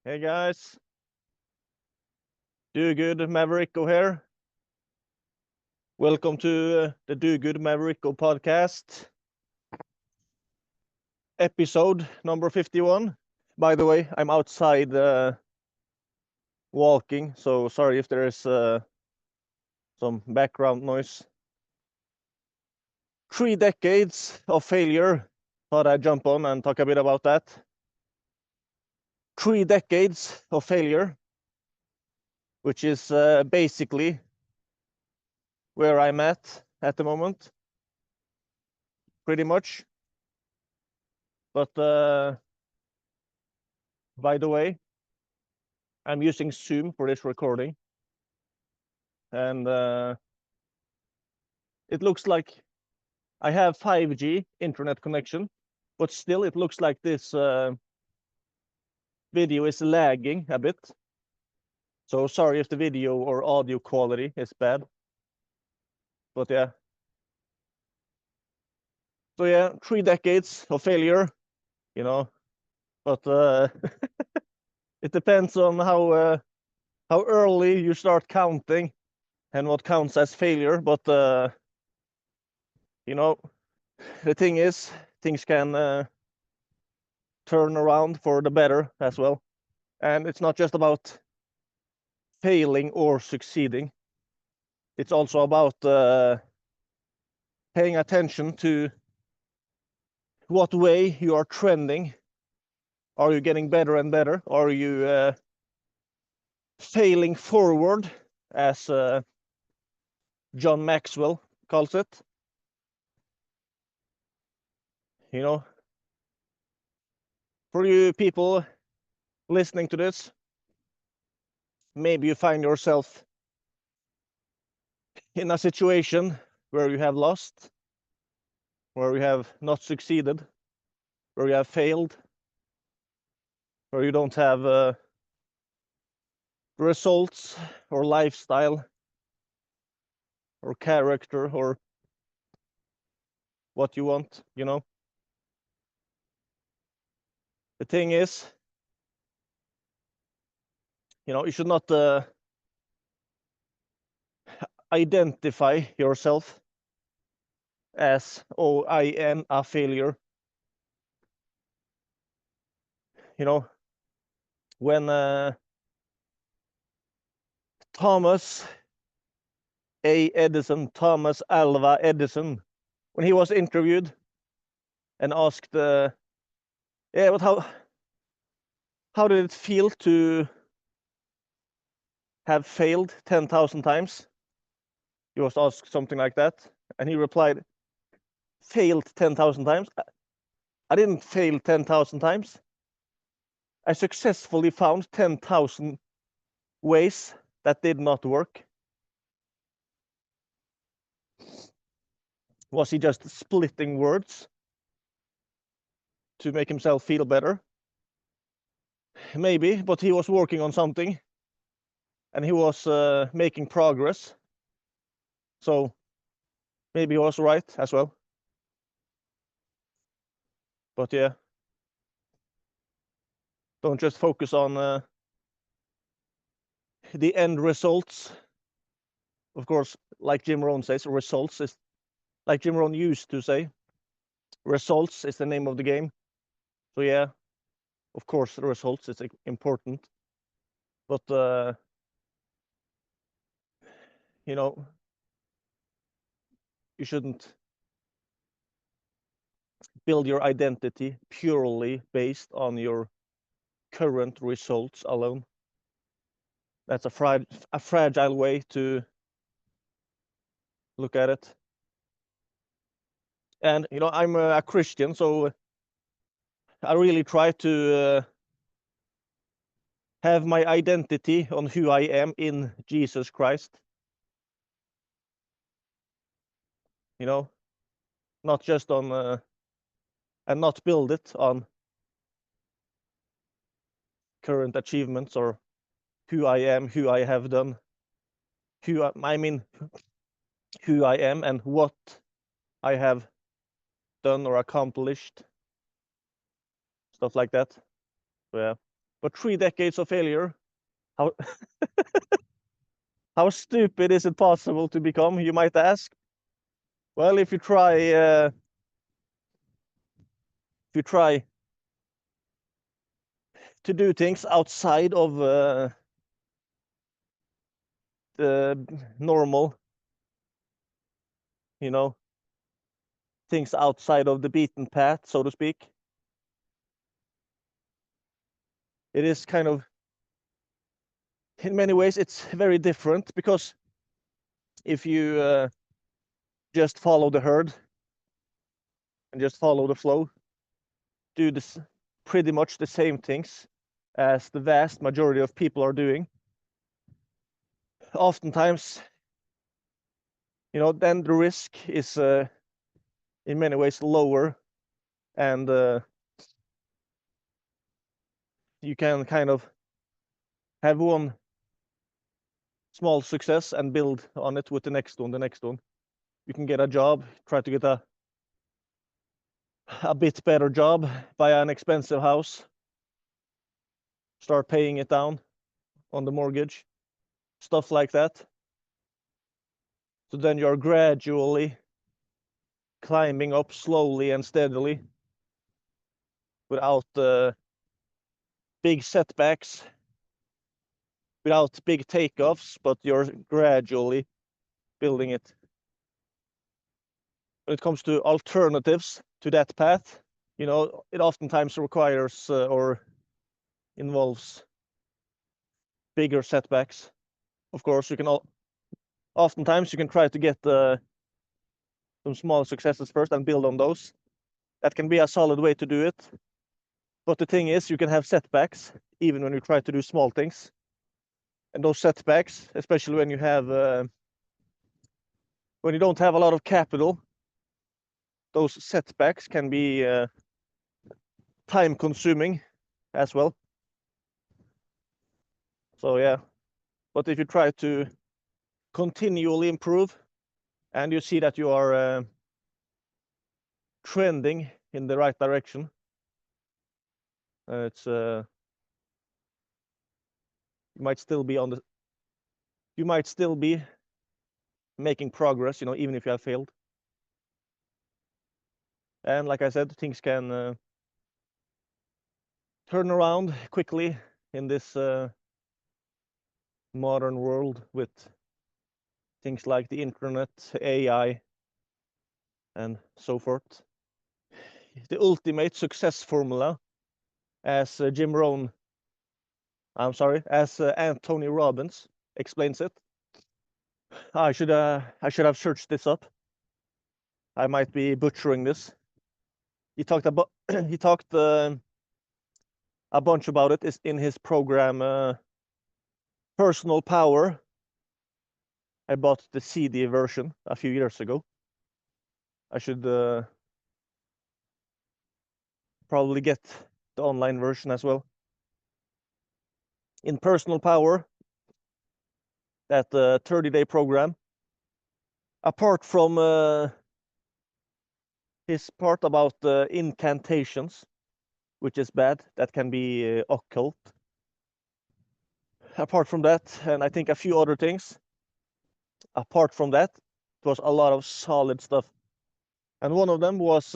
Hey guys, Do Good Mavericko here. Welcome to the Do Good Mavericko podcast, episode number 51. By the way, I'm outside walking, so sorry if there is some background noise. 3 decades of failure. Thought I'd jump on and talk a bit about that. 3 decades of failure, which is basically where I'm at the moment, pretty much. But by the way, I'm using Zoom for this recording, and it looks like I have 5G internet connection, but still it looks like this video is lagging a bit. So sorry if the video or audio quality is bad. But yeah. So yeah, 3 decades of failure, you know, but it depends on how early you start counting and what counts as failure. But you know, the thing is, things can turn around for the better as well. And it's not just about failing or succeeding. It's also about paying attention to what way you are trending. Are you getting better and better? Are you failing forward, as John Maxwell calls it? You know, for you people listening to this, maybe you find yourself in a situation where you have lost, where you have not succeeded, where you have failed, where you don't have results or lifestyle or character or what you want, you know. The thing is, you know, you should not identify yourself as, oh, I am a failure. You know, when Thomas Thomas Alva Edison, when he was interviewed and asked, yeah, but how did it feel to have failed 10,000 times? He was asked something like that, and he replied, failed 10,000 times? I didn't fail 10,000 times. I successfully found 10,000 ways that did not work. Was he just splitting words to make himself feel better? Maybe, but he was working on something and he was making progress. So maybe he was right as well. But yeah, don't just focus on the end results. Of course, like Jim Rohn says, results is, like Jim Rohn used to say, results is the name of the game. So yeah, of course, the results is important. But you know, you shouldn't build your identity purely based on your current results alone. That's a fragile way to look at it. And you know, I'm a Christian, so I really try to have my identity on who I am in Jesus Christ. You know, not just on and not build it on current achievements or who I am, who I have done, I mean who I am and what I have done or accomplished, stuff like that. So yeah. But 3 decades of failure, how how stupid is it possible to become, you might ask? Well, if you try to do things outside of the normal, you know, things outside of the beaten path, so to speak, it is kind of, in many ways, it's very different, because if you just follow the herd and just follow the flow, do this pretty much the same things as the vast majority of people are doing, oftentimes, then the risk is in many ways lower, and you can kind of have one small success and build on it with the next one. You can get a job, try to get a bit better job, buy an expensive house, start paying it down on the mortgage, stuff like that. So then you're gradually climbing up slowly and steadily without big setbacks, without big takeoffs, but you're gradually building it. When it comes to alternatives to that path, it oftentimes requires or involves bigger setbacks. Of course, oftentimes you can try to get some small successes first and build on those. That can be a solid way to do it. But the thing is, you can have setbacks even when you try to do small things. And those setbacks, especially when you don't have a lot of capital, those setbacks can be time consuming as well. So yeah, but if you try to continually improve and you see that you are trending in the right direction, you might still be making progress, even if you have failed. And like I said, things can turn around quickly in this modern world with things like the internet, AI, and so forth. The ultimate success formula, as Anthony Robbins explains it. I should have searched this up. I might be butchering this. He talked a bunch about it in his program Personal Power. I bought the CD version a few years ago. I should probably get the online version as well. In Personal Power, that 30-day program, apart from his part about incantations, which is bad, that can be occult. Apart from that, and I think a few other things, apart from that, it was a lot of solid stuff. And one of them was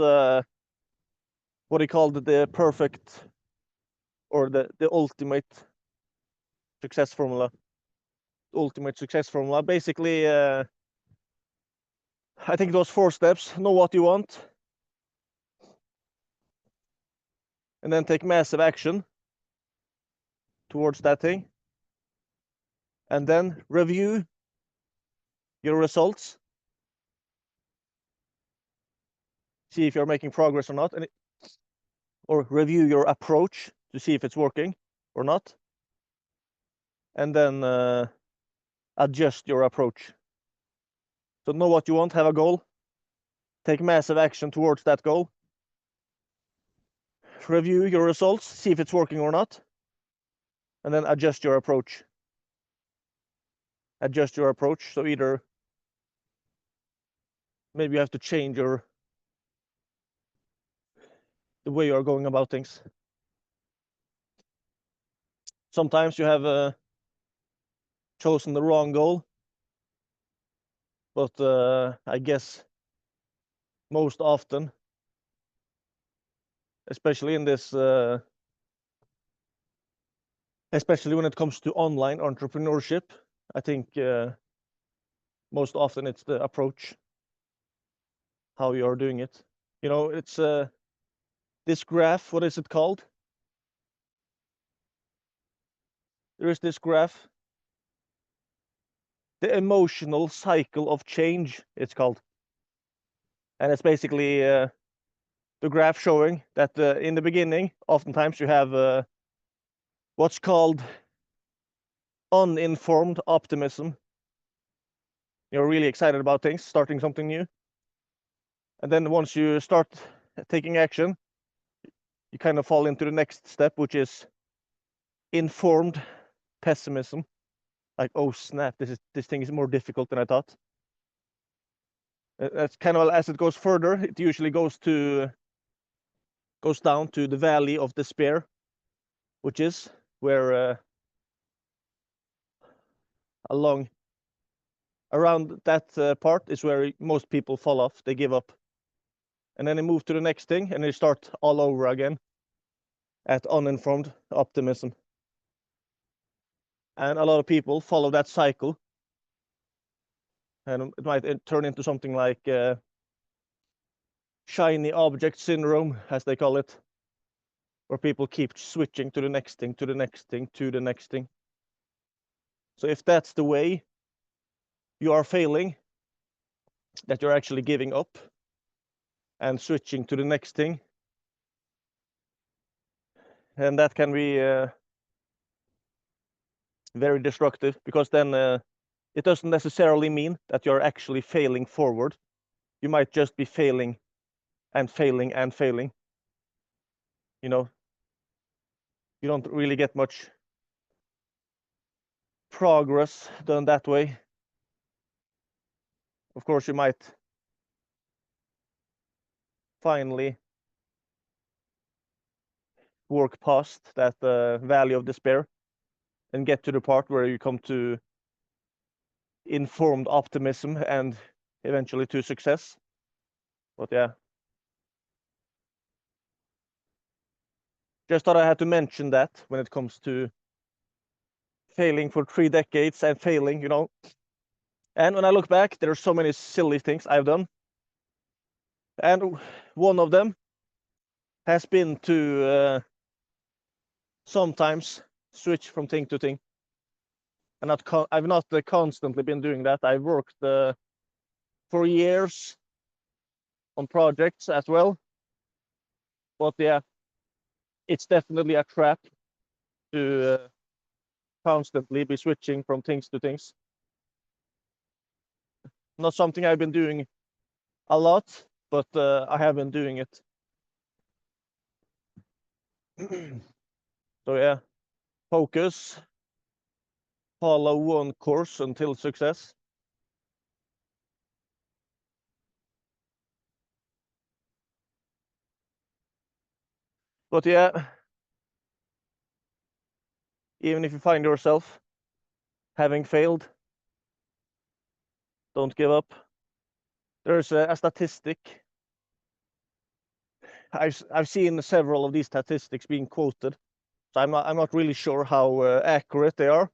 what he called the perfect, or the ultimate success formula. Ultimate success formula. Basically, I think it was 4 steps. Know what you want, and then take massive action towards that thing, and then review your results, see if you're making progress or not, or review your approach to see if it's working or not, and then adjust your approach. So know what you want, have a goal, take massive action towards that goal, review your results, see if it's working or not, and then adjust your approach. So either maybe you have to change the way you're going about things. Sometimes you have chosen the wrong goal, but I guess most often, especially in this, especially when it comes to online entrepreneurship, I think most often it's the approach, how you are doing it. You know, it's this graph, what is it called? There is this graph, the emotional cycle of change, it's called. And it's basically the graph showing that in the beginning, oftentimes you have what's called uninformed optimism. You're really excited about things, starting something new. And then once you start taking action, you kind of fall into the next step, which is informed pessimism. Like, oh snap, this thing is more difficult than I thought. That's kind of, as it goes further, it usually goes down to the valley of despair, which is where around that part is where most people fall off, they give up. And then they move to the next thing and they start all over again at uninformed optimism. And a lot of people follow that cycle, and it might turn into something like shiny object syndrome, as they call it, where people keep switching to the next thing, to the next thing, to the next thing. So if that's the way you are failing, that you're actually giving up and switching to the next thing, and that can be very destructive, because then it doesn't necessarily mean that you're actually failing forward. You might just be failing and failing and failing. You know, you don't really get much progress done that way. Of course, you might finally work past that valley of despair and get to the part where you come to informed optimism and eventually to success. But yeah, just thought I had to mention that when it comes to failing for 3 decades and failing, you know. And when I look back, there are so many silly things I've done. And one of them has been to sometimes switch from thing to thing. And I've not constantly been doing that. I've worked for years on projects as well. But yeah, it's definitely a trap to constantly be switching from things to things. Not something I've been doing a lot, but I have been doing it. So yeah, focus, follow one course until success. But yeah, even if you find yourself having failed, don't give up. There's a statistic. I've seen several of these statistics being quoted, so I'm not really sure how accurate they are,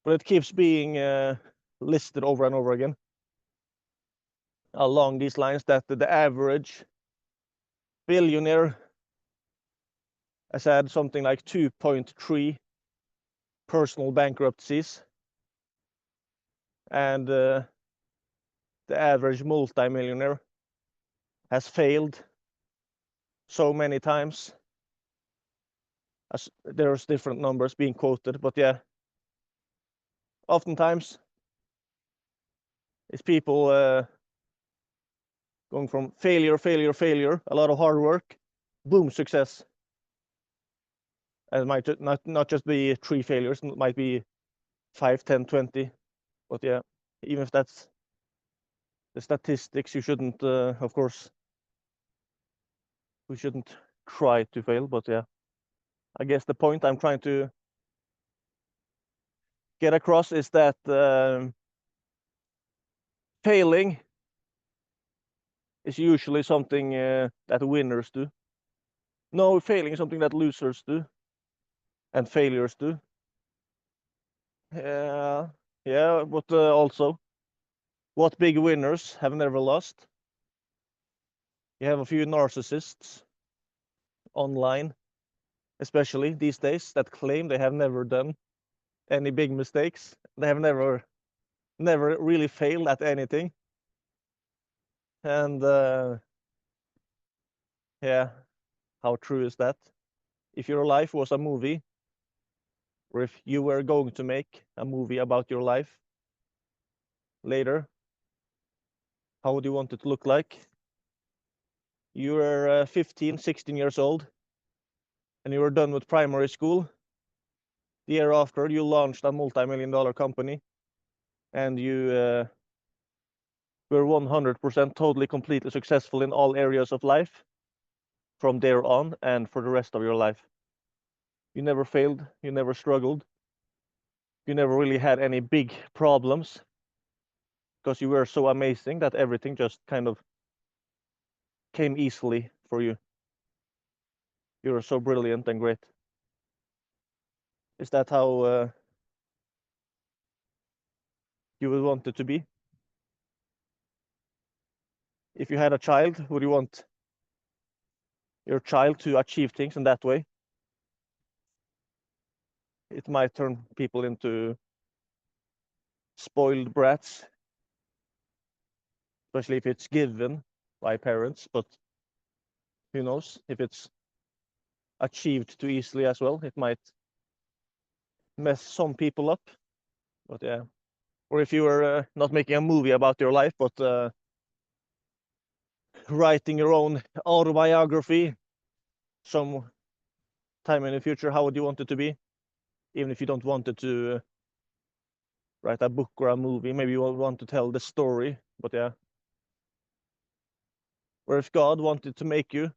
but it keeps being listed over and over again along these lines that the average billionaire has had something like 2.3 personal bankruptcies, and the average multimillionaire has failed so many times. As there's different numbers being quoted, but yeah, oftentimes it's people going from failure, a lot of hard work, boom, success. And it might not just be 3 failures, it might be 5, 10, 20. But yeah, even if that's the statistics, you shouldn't, of course, we shouldn't try to fail. But yeah, I guess the point I'm trying to get across is that failing is usually something that winners do. No, failing is something that losers do and failures do. Yeah, but also, what big winners have never lost? You have a few narcissists online, especially these days, that claim they have never done any big mistakes. They have never really failed at anything. And yeah, how true is that? If your life was a movie, or if you were going to make a movie about your life later, how would you want it to look like? You were 15, 16 years old, and you were done with primary school. The year after, you launched a multi-million-dollar company, and you were 100% totally, completely successful in all areas of life from there on and for the rest of your life. You never failed, you never struggled, you never really had any big problems because you were so amazing that everything just kind of came easily for you. You were so brilliant and great. Is that how you would want it to be? If you had a child, would you want your child to achieve things in that way? It might turn people into spoiled brats, especially if it's given by parents, but who knows, if it's achieved too easily as well, it might mess some people up. But yeah, or if you were not making a movie about your life, but writing your own autobiography some time in the future, how would you want it to be? Even if you don't want it to write a book or a movie, maybe you want to tell the story, but yeah. Or if God wanted to make you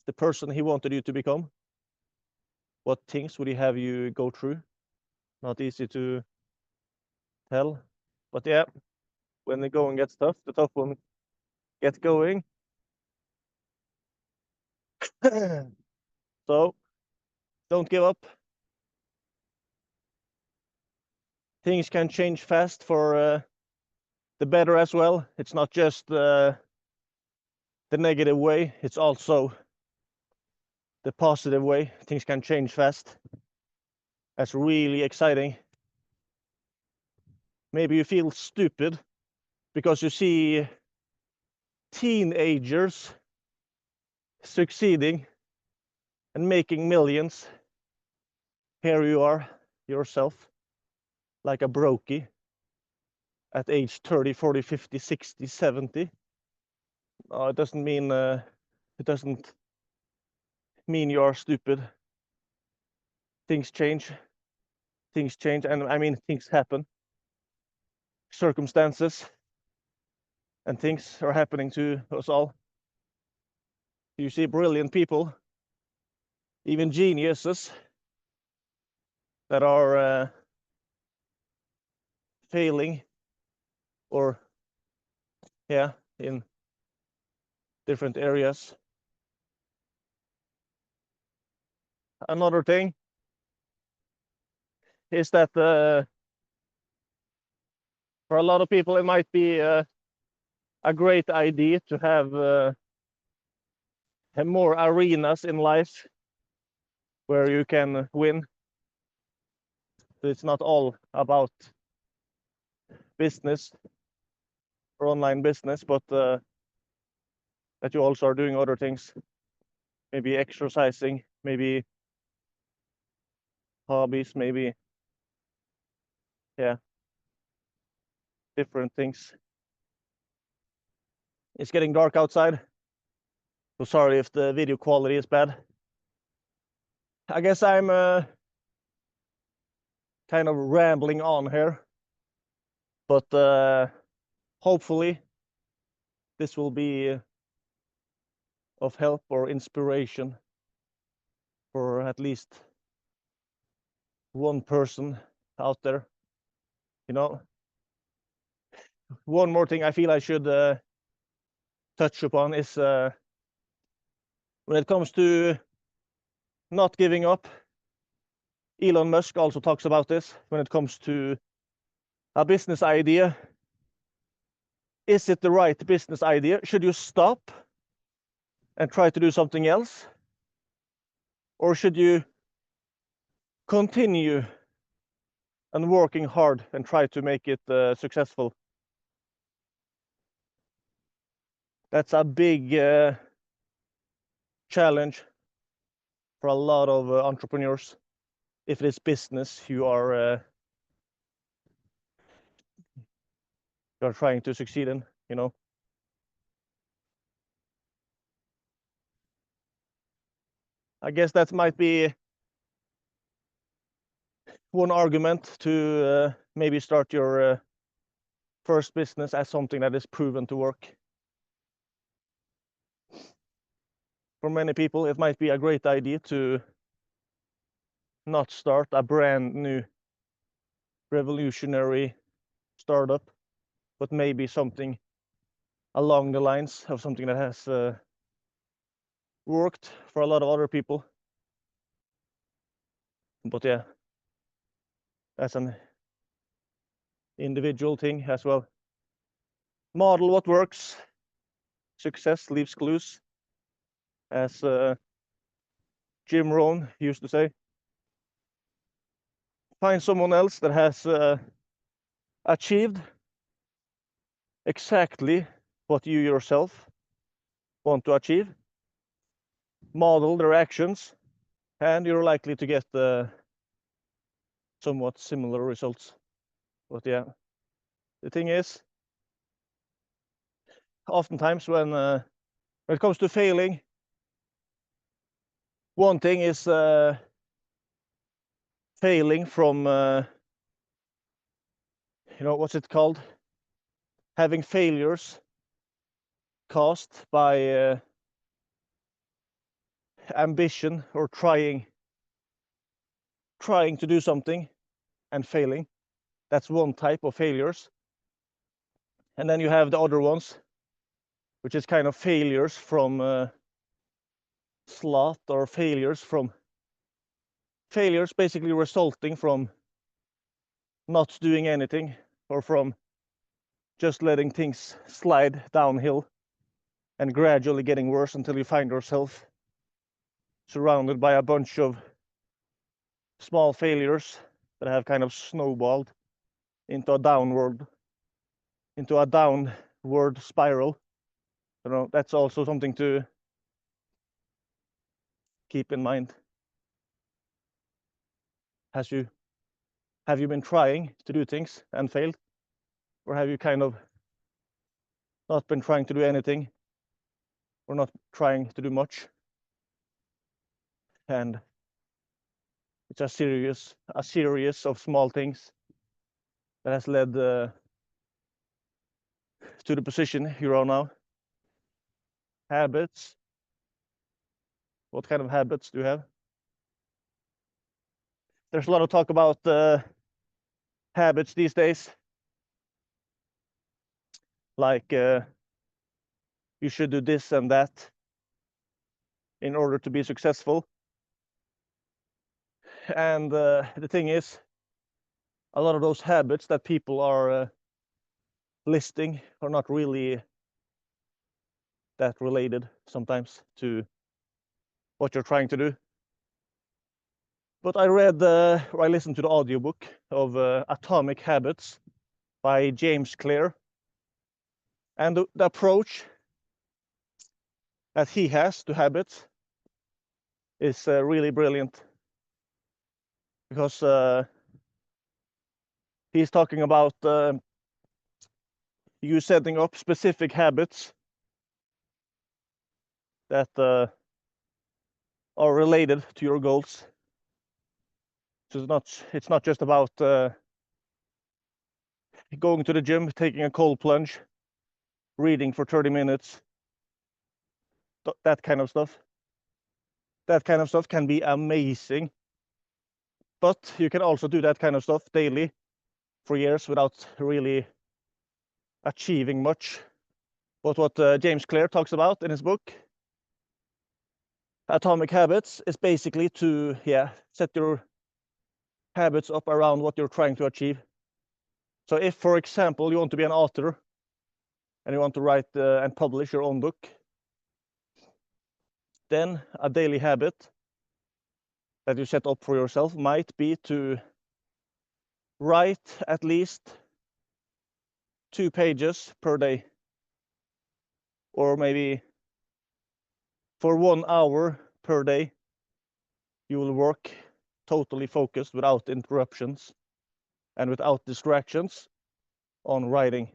the person he wanted you to become, what things would he have you go through? Not easy to tell, but yeah, when the going gets tough, the tough one get going. So don't give up. Things can change fast for the better as well. It's not just the negative way, it's also the positive way. Things can change fast. That's really exciting. Maybe you feel stupid because you see teenagers succeeding and making millions. Here you are yourself, like a brokey at age 30, 40, 50, 60, 70. It doesn't mean you are stupid. Things change, and I mean things happen. Circumstances and things are happening to us all. You see brilliant people, even geniuses, that are failing, or yeah, in different areas. Another thing is that for a lot of people, it might be a great idea to have more arenas in life where you can win. So it's not all about business or online business, but that you also are doing other things, maybe exercising, maybe hobbies, maybe yeah, different things. It's getting dark outside, so sorry if the video quality is bad. I guess I'm kind of rambling on here, but hopefully this will be of help or inspiration for at least one person out there, you know. One more thing I feel I should touch upon is when it comes to not giving up. Elon Musk also talks about this when it comes to a business idea. Is it the right business idea? Should you stop and try to do something else? Or should you continue and working hard and try to make it successful? That's a big challenge for a lot of entrepreneurs. If it is business you are trying to succeed in, you know. I guess that might be one argument to maybe start your first business as something that is proven to work. For many people, it might be a great idea to not start a brand new revolutionary startup, but maybe something along the lines of something that has worked for a lot of other people. But yeah, that's an individual thing as well. Model what works. Success leaves clues, as Jim Rohn used to say. Find someone else that has achieved exactly what you yourself want to achieve. Model their actions, and you're likely to get somewhat similar results. But yeah, the thing is, oftentimes when it comes to failing, one thing is failing from what's it called, having failures caused by ambition or trying to do something and failing. That's one type of failures. And then you have the other ones, which is kind of failures from sloth, or failures basically resulting from not doing anything, or from just letting things slide downhill and gradually getting worse until you find yourself surrounded by a bunch of small failures that have kind of snowballed into a downward spiral. That's also something to keep in mind. Have you been trying to do things and failed? Or have you kind of not been trying to do anything, or not trying to do much, and it's a series of small things that has led to the position you're on now? Habits. What kind of habits do you have? There's a lot of talk about habits these days, like you should do this and that in order to be successful. And the thing is, a lot of those habits that people are listing are not really that related sometimes to what you're trying to do. But I read or I listened to the audiobook of Atomic Habits by James Clear, and the approach that he has to habits is really brilliant, because he's talking about you setting up specific habits that are related to your goals. So it's not just about going to the gym, taking a cold plunge, reading for 30 minutes, that kind of stuff. That kind of stuff can be amazing, but you can also do that kind of stuff daily for years without really achieving much. But what James Clear talks about in his book, Atomic Habits, is basically to set your habits up around what you're trying to achieve. So if, for example, you want to be an author and you want to write and publish your own book, then a daily habit that you set up for yourself might be to write at least 2 pages per day, or maybe for 1 hour per day you will work totally focused without interruptions and without distractions on writing,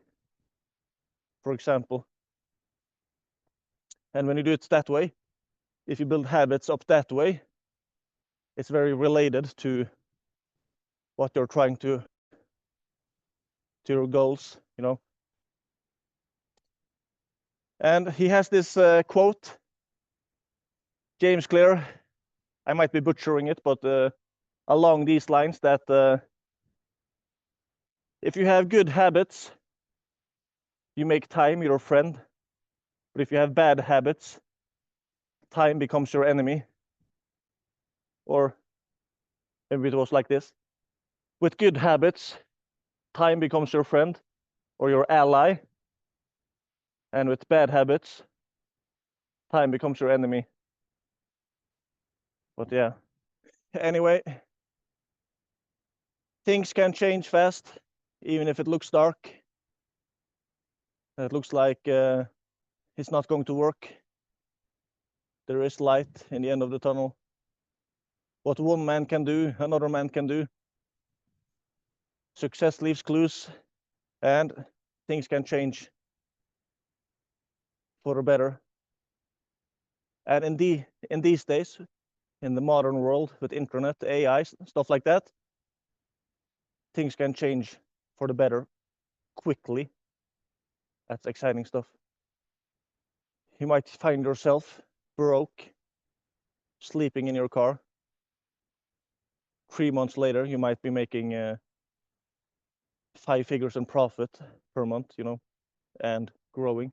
for example. And when you do it that way, if you build habits up that way, it's very related to what you're trying to your goals, you know. And he has this quote, James Clear, I might be butchering it, but along these lines, that if you have good habits, you make time your friend. But if you have bad habits, time becomes your enemy. Or maybe it was like this. With good habits, time becomes your friend or your ally. And with bad habits, time becomes your enemy. But yeah, anyway, things can change fast, even if it looks dark. It looks like it's not going to work. There is light in the end of the tunnel. What one man can do, another man can do. Success leaves clues, and things can change for the better. And in these days, in the modern world with internet, AI, stuff like that, things can change for the better quickly. That's exciting stuff. You might find yourself broke, sleeping in your car. 3 months later, you might be making 5 figures in profit per month, you know, and growing.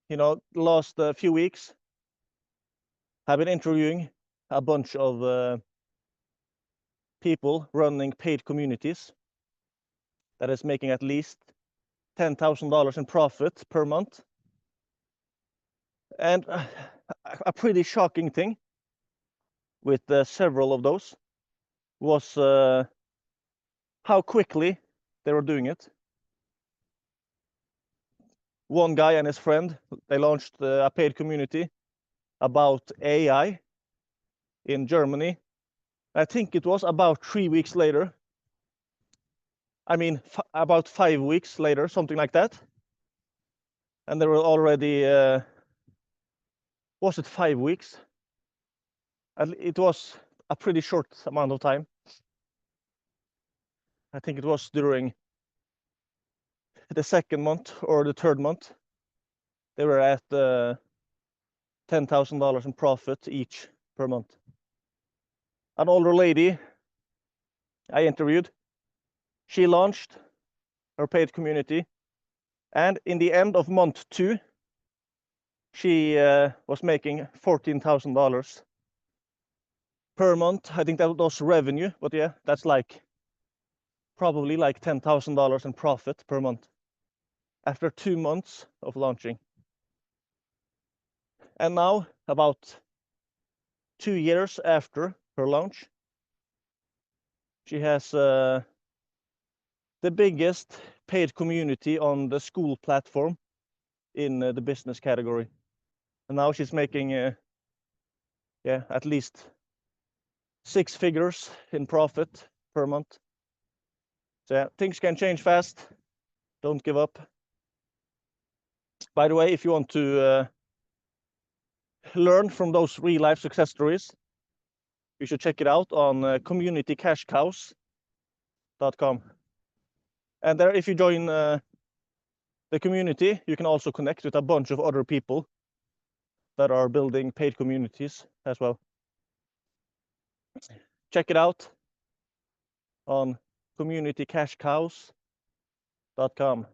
You know, the last few weeks, I've been interviewing a bunch of people running paid communities that is making at least $10,000 in profit per month. And a pretty shocking thing with several of those was how quickly they were doing it. One guy and his friend, they launched a paid community about AI in Germany. I think it was about 3 weeks later. I mean, about 5 weeks later, something like that. And there were already, was it 5 weeks? It was a pretty short amount of time. I think it was during the 2nd month or the 3rd month. They were at $10,000 in profit each per month. An older lady I interviewed, she launched her paid community, and in the end of month 2, she was making $14,000 per month. I think that was revenue, but yeah, that's like probably like $10,000 in profit per month after 2 months of launching. And now, about 2 years after her launch, she has the biggest paid community on the school platform in the business category. And now she's making at least 6 figures in profit per month. So yeah, things can change fast. Don't give up. By the way, if you want to learn from those real-life success stories, you should check it out on communitycashcows.com. And there, if you join the community, you can also connect with a bunch of other people that are building paid communities as well. Check it out. on communitycashcows.com.